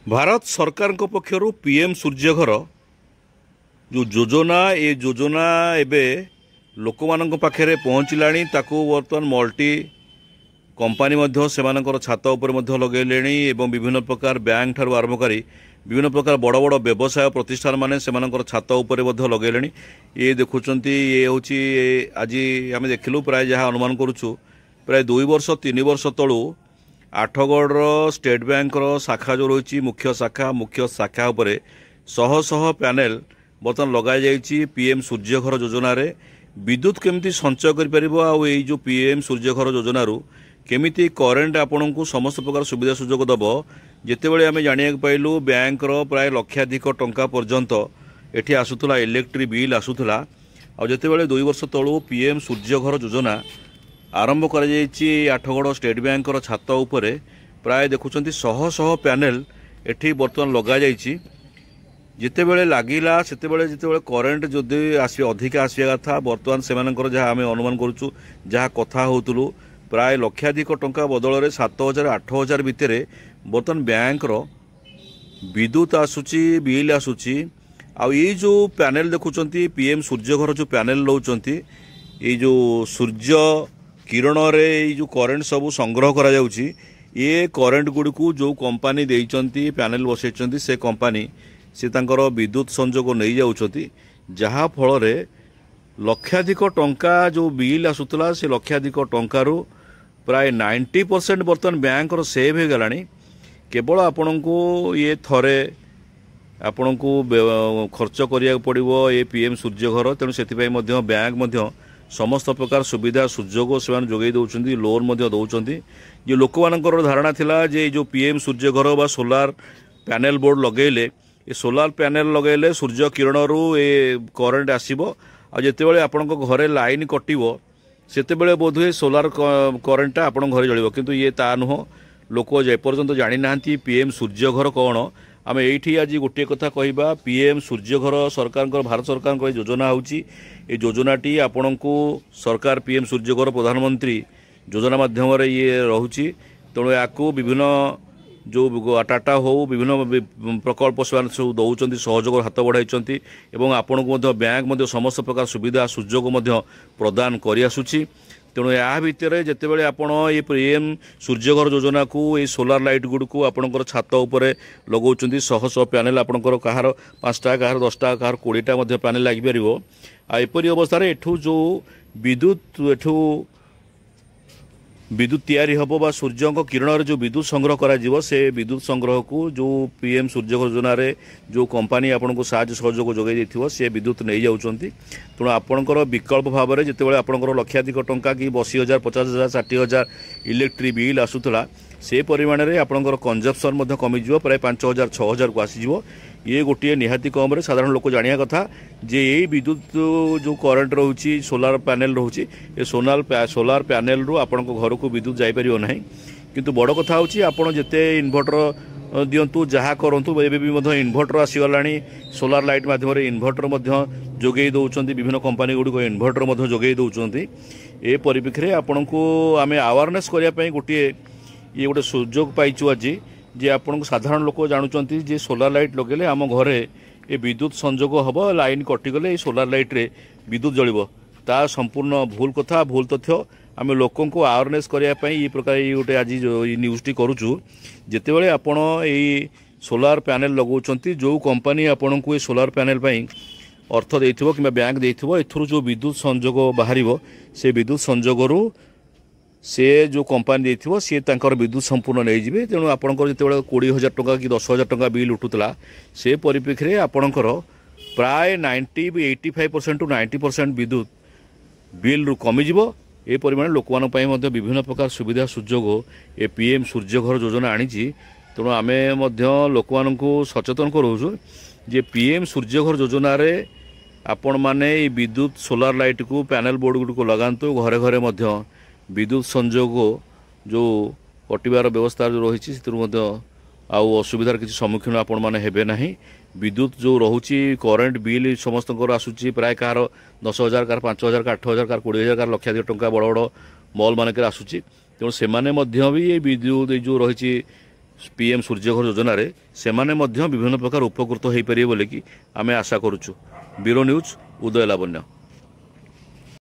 भारत सरकार पक्षर पीएम सूर्यघर जो योजना ये योजना एबे लोक मान पाखे पहुँचला बर्तमान मल्टी कंपानी से छात उपर लगेले विभिन्न प्रकार बैंक ठार आरंभ करी विभिन्न प्रकार बड़ बड़ व्यवसाय प्रतिष्ठान माने से छात उपर लगेले। ये देखुं ये हूँ आज आम देखिलु प्राय जहाँ अनुमान करुचु प्राय 2 वर्ष 3 वर्ष तलू आठगढ़ स्टेट बैंक शाखा जो रही मुख्य शाखा उपरे शह शह पैनेल बर्तमान लग जाइए पीएम सूर्यघर योजना रे विद्युत केमिति संचय कर जो पीएम सूर्यघर योजना केमिति करेन्ट आपण को समस्त प्रकार सुविधा सुजोग दब जितेबाला आम जाना पाइलु बैंक प्राय लक्षाधिक टंका पर्यंत एठी आसुला इलेक्ट्रिक बिल आसुला आतेबाला 2 वर्ष तलू पीएम सूर्यघर योजना आरंभ कर आठगढ़ स्टेट बैंक छात उपरे प्राय देखुं शह शह पैनेल एठी बर्तमान लग जाइए जितेबाला लगिला से जिते करेन्ट जदि अधिका आसवा कथा बर्तमान से जहाँ आम अनुमान करुचु जहाँ कथा होतुलु प्राय लक्षाधिक टंका बदल में 7,000 8,000 भितर बर्तमान बैंक विद्युत आसूची बिल आसूची ये जो पैनेल देखुं पीएम सूर्यघर जो पैनेल लौंट ये जो सूर्य किरण रे जो करेन्ट सब संग्रह करा जाउची ये करेन्ट गुड़ी को जो कंपानी देइचंती पैनेल बसैचंती से कंपानी से तांकर विद्युत संजोग नहीं जाउछंती जहाँ फल रे लक्षाधिक टंका जो बिल आसुतला से लक्षाधिक टंकारु प्राय 90% बर्तमान बैंक सेव हो गलानी केवल आपण को ये थरे आपण को खर्च करिया पड़िबो ये पीएम सूर्यघर तेणु से बैंक समस्त प्रकार सुविधा सुजोग से जोगे दौरान लोन दौरान जो लोक मान धारणा थिला जे जो पीएम सूर्यघर बा सोलार पैनेल बोर्ड लगेले ये सोलार पैनेल लगेले सूर्य किरण ये करेन्ट आसीबो आ जेतेबेले आपण घरे लाइन कटिबो सेतेबेले बोधुए सोलार करेन्टा आपण घरे जळिबो किंतु ये ता नुह लोक जेपर्यंत जानि नाहंती पीएम सूर्यघर कौन आम ये आज गोटे कथा कहवा पीएम सूर्यघर सरकार भारत सरकार योजना होची ये योजनाटी आपण को सरकार पीएम सूर्यघर प्रधानमंत्री योजना माध्यम ये रोची तेणु या विभिन्न जो टाटा हो विभिन्न प्रकल्प से दौरान सहयोग हाथ बढ़ाई एवं आपण को बैंक समस्त प्रकार सुविधा सुजोग प्रदान कर आसुची तेणु या भितर जितेबाला आपण ये पीएम सूर्यघर योजना को ये सोलार लाइट गुड़ को आपंकर छात उपरे लगाउछंती शह शह पैनेल आपंकर कहार 5टा कहार 10टा कहार 20टा पैनेल लगिपर एपरी अवस्था एठू जो विद्युत तैयारी हम बा सूर्य किरण जो विद्युत संग्रह करा से विद्युत संग्रह को जो पीएम सूर्यघर योजना रे जो कंपानी आपन को साहाय्य सहयोग जोगाई देथिबो से विद्युत नहीं जाउछंती तेणु आपणकर विकल्प भाव में जितेबाला आपणकर लक्षाधिक टंका कि 80,000 50,000 60,000 इलेक्ट्रिक बिल आसुला से परिमाण में आपणकर कंजप्शन कमिज प्राय 5,000 6,000 को आसीजिवो ये गोटे निहाती कम रे साधारण लोक जानिया कथा जे ये विद्युत जो करेन्ट रोची सोलार पैनेल रोची ये सोलार पैनेल रू आपण घर को विद्युत जापर ना किंतु बड़ कथा होची आपण जेते इन्वर्टर दिंतु जहाँ करूँ एवं इन्वर्टर आसीगला सोलार लाइट मध्यम इन्वर्टर जोगे दौरान विभिन्न कंपानी गुड़िक इन्वर्टर जोगे दौरान ए परिप्रेक्षी में आपण को आम अवेयरनेस करने गोटे ये गोटे सुजोग पाइचु आज जे आपण साधारण लोक जानुचंती जे सोलार लाइट लगेले आम घरे ये विद्युत संजोग हम लाइन कटिगले सोलार लाइट रे विद्युत जलिबो ता संपूर्ण भूल कथा भूल तथ्य आम लोक अवेयरनेस करने ये प्रकार ये गोटे आज न्यूज़टी करुचु जितेबाला आपण ये सोलार पैनेल लगाउछंती जो कंपानी आपण को ये सोलार पैनेल पई अर्थ देथिबो कि बैंक देथिबो एथुरु जो विद्युत संजोग बाहरिबो से विद्युत संजोगरू से जो कंपानी देथिबो से तांकर विद्युत संपूर्ण नहीं जिवे तेणु आपणकर जितेबाला 20,000 टंका कि 10,000 टंका बिल उठुतला से परिप्रेक्षी में आपणकर प्राय 85% टू 90% विद्युत बिल रु कमिजिवो ए परिमाण लोक मान पई मध्य विभिन्न प्रकार सुविधा सुजोग ए पीएम सूर्यघर योजना आनी तेणु आम लोक मान सचेतन करूँ जे पीएम सूर्यघर योजना रे आपण माने विद्युत सोलार लाइट को पैनेल बोर्ड गुड़ को लगातु घरे घरे मध्य विद्युत संजोग जो कटिबार व्यवस्था जो रही असुविधार किसी सम्मुखीन आपण मैंने हेबे नहीं विद्युत जो रोची करेन्ट बिल समस्त आसूची प्राय कहार 10,000 कहार 5,000 कहार 8,000 कहार 20,000 कहार लक्षाधिक टंका बड़ बड़ मॉल मानक आसूची तेणु से भी ये विद्युत जो रही पीएम सूर्यघर योजना से विभिन्न प्रकार उपकृत हो पारे बोलिकी आम आशा करुचु। ब्यूरो न्यूज उदय लावण्य।